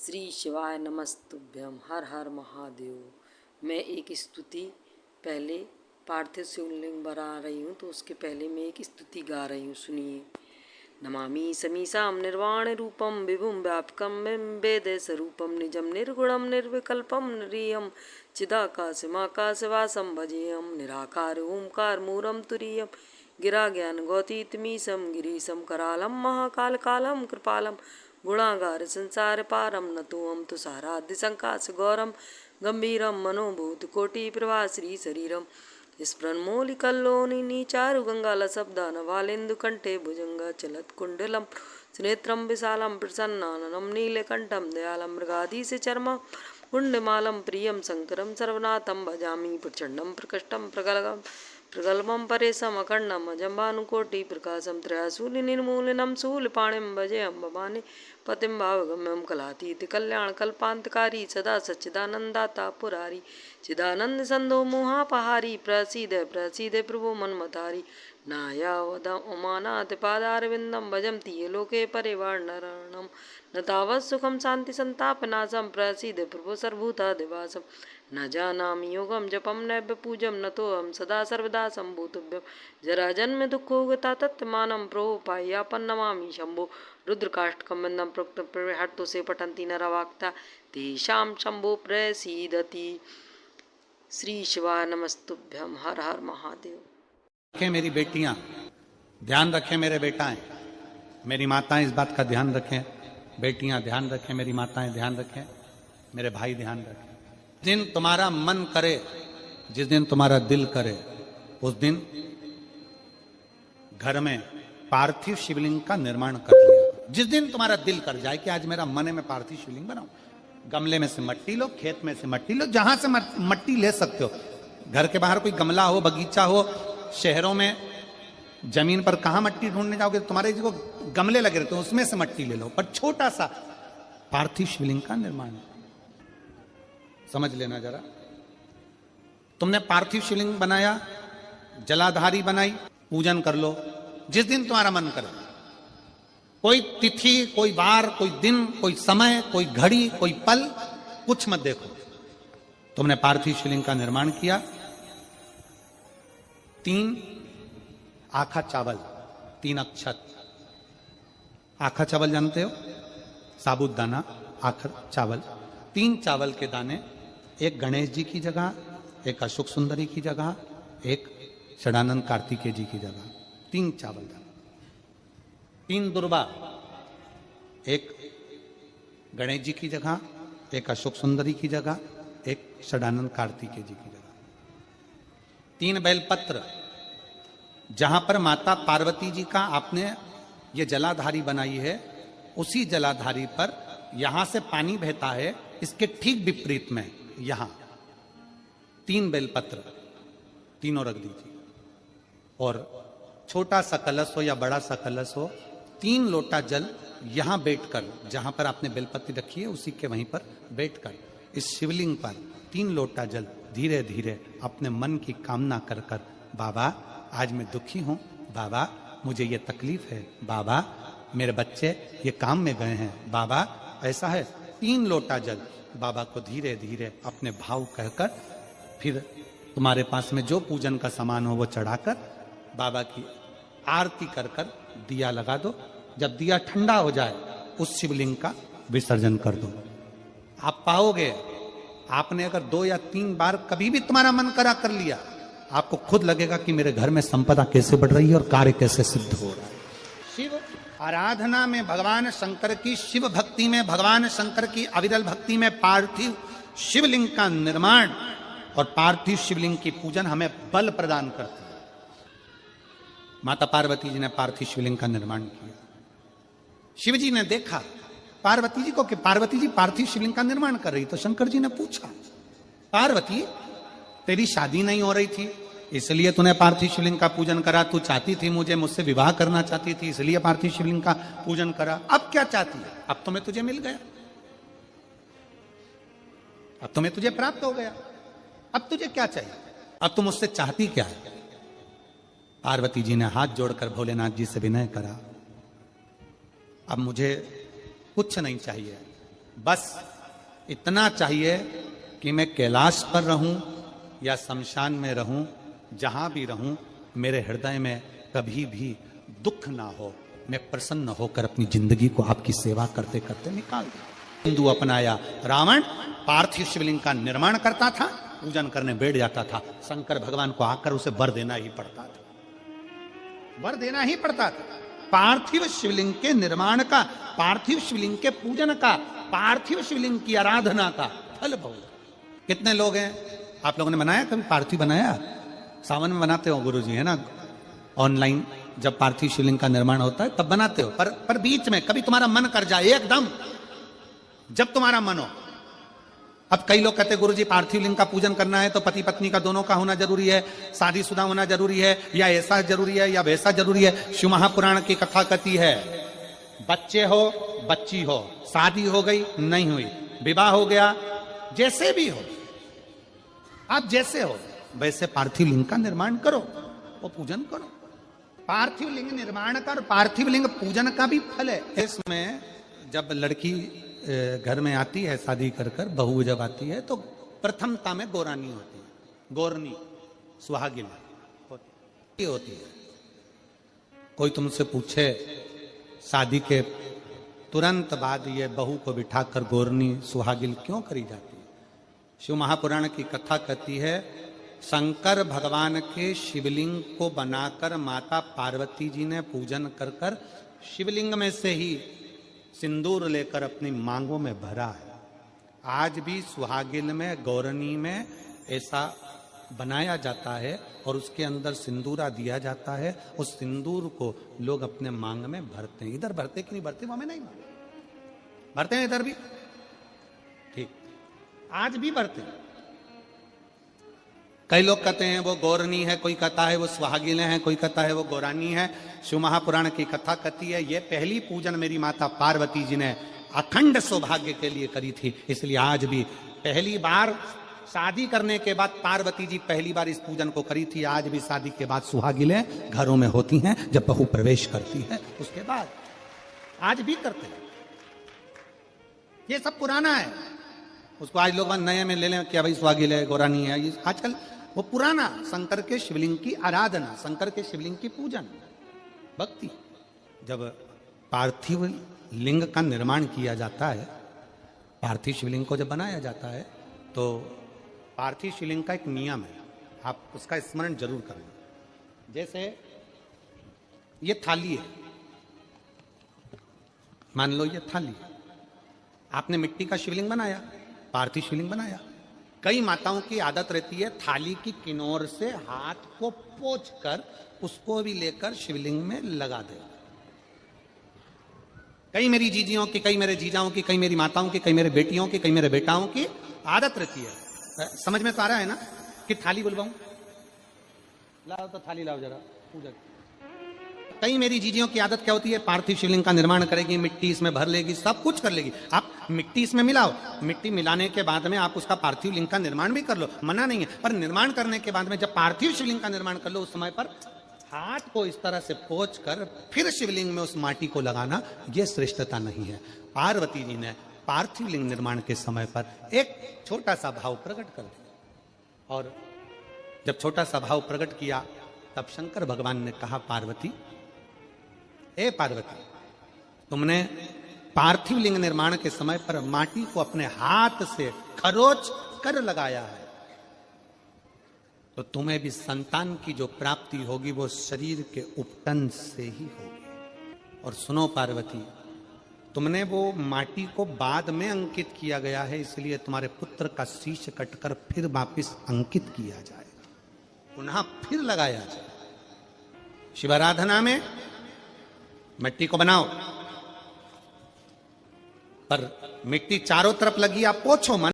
श्री शिवाय नमस्तुभ्यम। हर हर महादेव। मैं एक स्तुति पहले पार्थिव शिवलिंग बना रही हूँ, तो उसके पहले मैं एक स्तुति गा रही हूँ, सुनिए। नमामि समीसां निर्वाण रूपम विभुम व्यापकम वेद स्वरूपम निजम निर्गुणम निर्विकल्पम निरीयम चिदाकाशमाकाशवासम भजेयम निराकार ओंकार मूरम तुरीयम गिरा ज्ञान गौतीतमीशम गिरीशम करालम महाकाल कालम कृपालम गुणागार संसार पारम नतोऽहं तुषाराद्य संकाश गौरम गंभीरम मनोभूत कोटि प्रभा श्री शरीरम स्फुरन्मौलिकल्लोलिनी चारु गंगालशब्दान वालेन्दु कंठे भुजंग चलत कुंडलम सुनेत्रम विशालम प्रसन्नाननम नीलकंठम दयालम मृगाधीश चर्मा कुंडमालम प्रियम शंकरम सर्वनाथम भजामि प्रचंडम प्रकष्टम प्रगलगम प्रगल्भम परेशम अखंडम अजम्बानुकोटि प्रकाशम त्रयाशूल निर्मूलनम शूलपाणिम भजेऽहं भवानी पतिम भावगम्यम कलातीत कल्याण कल्पांतकारी सदा सच्चिदानंदाता पुरारी चिदानंद संदो मोहापहारी प्रसीद प्रसीद प्रभु मन्मथारी नायावद उमानाथ पादारविंदम भजन्ति ये लोके परिवारणम न तावत् सुखम शांति संतापनाशम प्रसीद प्रभु सर्वभूतादिवासम न जानामि योगम जपम नैव पूजम न तो हम सदा सर्वदा संभूतुभ्यम जरा जन्म दुखोगता तत्मानं प्रोपायापन नमामि शंभो रुद्रकाष्ठकमंदम प्रोक्त हर्तो से पठन्ति नरवाक्ता तेषां शंभो प्रसीदति। श्री शिवाय नमस्तुभ्यम। हर हर महादेव। रखें मेरी बेटियां, ध्यान रखें मेरे बेटाएं, मेरी माताएं इस बात का ध्यान रखें, बेटियां ध्यान रखें, मेरी माताएं ध्यान रखें, मेरे भाई ध्यान रखें। जिस दिन तुम्हारा मन करे, जिस दिन तुम्हारा दिल करे, उस दिन घर में पार्थिव शिवलिंग का निर्माण कर लिया। जिस दिन तुम्हारा दिल कर जाए कि आज मेरा मन है मैं पार्थिव शिवलिंग बनाऊं, गमले में से मट्टी लो, खेत में से मट्टी लो, जहां से मट्टी ले सकते हो। घर के बाहर कोई गमला हो, बगीचा हो, शहरों में जमीन पर कहां मट्टी ढूंढने जाओगे, तुम्हारे जो गमले लगे रहते हैं उसमें से मट्टी ले लो, पर छोटा सा पार्थिव शिवलिंग का निर्माण समझ लेना जरा। तुमने पार्थिव शिवलिंग बनाया, जलाधारी बनाई, पूजन कर लो जिस दिन तुम्हारा मन करे। कोई तिथि, कोई वार, कोई दिन, कोई समय, कोई घड़ी, कोई पल कुछ मत देखो। तुमने पार्थिव शिवलिंग का निर्माण किया। 3 आखा चावल, 3 अक्षत। आखा चावल जानते हो, साबुत दाना, आखर चावल। 3 चावल के दाने, एक गणेश जी की जगह, एक अशोक सुंदरी की जगह, एक षडानंद कार्तिकेय जी की जगह। 3 चावल दाना। 3 दुर्वा, एक गणेश जी की जगह, एक अशोक सुंदरी की जगह, एक षडानंद कार्तिकेय जी की जगह। 3 बेलपत्र, जहां पर माता पार्वती जी का आपने ये जलाधारी बनाई है, उसी जलाधारी पर यहां से पानी बहता है, इसके ठीक विपरीत में यहां 3 बेलपत्र, तीनों रख दीजिए। और छोटा सा कलश हो या बड़ा सा कलश हो, 3 लोटा जल यहां बैठकर, जहां पर आपने बेलपत्ती रखी है उसी के वहीं पर बैठकर इस शिवलिंग पर 3 लोटा जल धीरे धीरे अपने मन की कामना कर कर, बाबा आज मैं दुखी हूं, बाबा मुझे ये तकलीफ है, बाबा मेरे बच्चे ये काम में गए हैं, बाबा ऐसा है। 3 लोटा जल बाबा को धीरे धीरे अपने भाव कहकर, फिर तुम्हारे पास में जो पूजन का सामान हो वो चढ़ाकर बाबा की आरती कर कर दिया लगा दो। जब दिया ठंडा हो जाए उस शिवलिंग का विसर्जन कर दो। आप पाओगे, आपने अगर 2 या 3 बार कभी भी तुम्हारा मन करा कर लिया, आपको खुद लगेगा कि मेरे घर में संपदा कैसे बढ़ रही है और कार्य कैसे सिद्ध हो रहा है। शिव आराधना में भगवान शंकर की, शिव भक्ति में भगवान शंकर की अविरल भक्ति में पार्थिव शिवलिंग का निर्माण और पार्थिव शिवलिंग की पूजन हमें बल प्रदान करती है। माता पार्वती जी ने पार्थिव शिवलिंग का निर्माण किया। शिव जी ने देखा पार्वती जी को कि पार्वती जी पार्थिव शिवलिंग का निर्माण कर रही, तो शंकर जी ने पूछा, पार्वती तेरी शादी नहीं हो रही थी इसलिए तूने पार्थिव शिवलिंग का पूजन करा, तू चाहती थी मुझसे विवाह करना चाहती थी इसलिए पार्थिव शिवलिंग का पूजन करा, अब क्या चाहती है? अब तो मैं तुझे मिल गया, अब तो मैं तुझे प्राप्त हो गया, अब तुझे क्या चाहिए, अब तुम मुझसे चाहती क्या है? पार्वती जी ने हाथ जोड़कर भोलेनाथ जी से विनय करा, अब मुझे कुछ नहीं चाहिए, बस इतना चाहिए कि मैं कैलाश पर रहूं या शमशान में रहूं, जहां भी रहूं मेरे हृदय में कभी भी दुख ना हो, मैं प्रसन्न होकर अपनी जिंदगी को आपकी सेवा करते करते निकाल दूं। हिंदू अपनाया, रावण पार्थिव शिवलिंग का निर्माण करता था, पूजन करने बैठ जाता था, शंकर भगवान को आकर उसे वर देना ही पड़ता था, वर देना ही पड़ता था। पार्थिव शिवलिंग के निर्माण का, पार्थिव शिवलिंग के पूजन का, पार्थिव शिवलिंग की आराधना का फल भोग। कितने लोग हैं, आप लोगों ने बनाया कभी पार्थिव बनाया? सावन में बनाते हो गुरुजी, है ना, ऑनलाइन जब पार्थिव शिवलिंग का निर्माण होता है तब बनाते हो, पर बीच में कभी तुम्हारा मन कर जाए एकदम, जब तुम्हारा मन हो। अब कई लोग कहते हैं गुरुजी पार्थिव लिंग का पूजन करना है तो पति पत्नी का दोनों का होना जरूरी है, शादीशुदा होना जरूरी है, या ऐसा जरूरी है या वैसा जरूरी है। शिव महापुराण की कथा कहती है बच्चे हो बच्ची हो, शादी हो गई नहीं हुई, विवाह हो गया, जैसे भी हो, आप जैसे हो वैसे पार्थिव लिंग का निर्माण करो और पूजन करो। पार्थिव लिंग निर्माण कर, पार्थिव लिंग पूजन का भी फल है। इसमें जब लड़की घर में आती है शादी कर कर, बहू जब आती है तो प्रथमता में गोरानी होती है, गोरनी सुहागिन होती है। कोई तुमसे पूछे शादी के तुरंत बाद ये बहू को बिठाकर गोरनी सुहागिन क्यों करी जाती है? शिव महापुराण की कथा कहती है शंकर भगवान के शिवलिंग को बनाकर माता पार्वती जी ने पूजन कर कर शिवलिंग में से ही सिंदूर लेकर अपनी मांगों में भरा है। आज भी सुहागिन में, गौरनी में ऐसा बनाया जाता है और उसके अंदर सिंदूरा दिया जाता है। उस सिंदूर को लोग अपने मांग में भरते हैं। इधर भरते कि नहीं भरते वो हमें नहीं भरते हैं, इधर भी ठीक, आज भी भरते हैं। कई लोग कहते हैं वो गौरनी है, कोई कहता है वो सुहागिन है, कोई कहता है वो गौरानी है। शिव महापुराण की कथा कहती है ये पहली पूजन मेरी माता पार्वती जी ने अखंड सौभाग्य के लिए करी थी, इसलिए आज भी पहली बार शादी करने के बाद पार्वती जी पहली बार इस पूजन को करी थी। आज भी शादी के बाद सुहागिनें घरों में होती हैं, जब बहू प्रवेश करती है उसके बाद आज भी करते हैं। ये सब पुराना है, उसको आज लोग नए में ले लें क्या भाई सुहागिन है, गौरानी है, ये आजकल वो पुराना शंकर के शिवलिंग की आराधना, शंकर के शिवलिंग की पूजन, भक्ति। जब पार्थिव लिंग का निर्माण किया जाता है, पार्थिव शिवलिंग को जब बनाया जाता है तो पार्थिव शिवलिंग का एक नियम है, आप उसका स्मरण जरूर करना। जैसे ये थाली है, मान लो ये थाली, आपने मिट्टी का शिवलिंग बनाया, पार्थिव शिवलिंग बनाया। कई माताओं की आदत रहती है थाली की किनार से हाथ को पोंछकर उसको भी लेकर शिवलिंग में लगा दे। कई मेरी जीजियों की, कई मेरे जीजाओं की, कई मेरी माताओं की, कई मेरे बेटियों की, कई मेरे बेटाओं की आदत रहती है। समझ में तो आ रहा है ना कि थाली बुलवाऊं? लाओ तो थाली लाओ जरा पूजा। कई मेरी जीजियों की आदत क्या होती है, पार्थिव शिवलिंग का निर्माण करेगी, मिट्टी इसमें भर लेगी, सब कुछ कर लेगी। आप मिट्टी इसमें मिलाओ, मिट्टी मिलाने के बाद में आप उसका पार्थिव लिंग का निर्माण भी कर लो, मना नहीं है। पर निर्माण करने के बाद में जब पार्थिव शिवलिंग का निर्माण कर लो, उस समय पर हाथ को इस तरह से पोंछ कर फिर शिवलिंग में उस माटी को लगाना, यह श्रेष्ठता नहीं है। पार्वती जी ने पार्थिव लिंग निर्माण के समय पर एक छोटा सा भाव प्रकट कर दिया, और जब छोटा सा भाव प्रकट किया तब शंकर भगवान ने कहा पार्वती, ए पार्वती, तुमने पार्थिव लिंग निर्माण के समय पर माटी को अपने हाथ से खरोच कर लगाया है, तो तुम्हें भी संतान की जो प्राप्ति होगी वो शरीर के उपटन से ही होगी। और सुनो पार्वती, तुमने वो माटी को बाद में अंकित किया गया है, इसलिए तुम्हारे पुत्र का शीश कटकर फिर वापिस अंकित किया जाएगा, पुनः फिर लगाया जाएगा। शिवाराधना में मिट्टी को बनाओ, पर मिट्टी चारों तरफ लगी, आप पोंछो,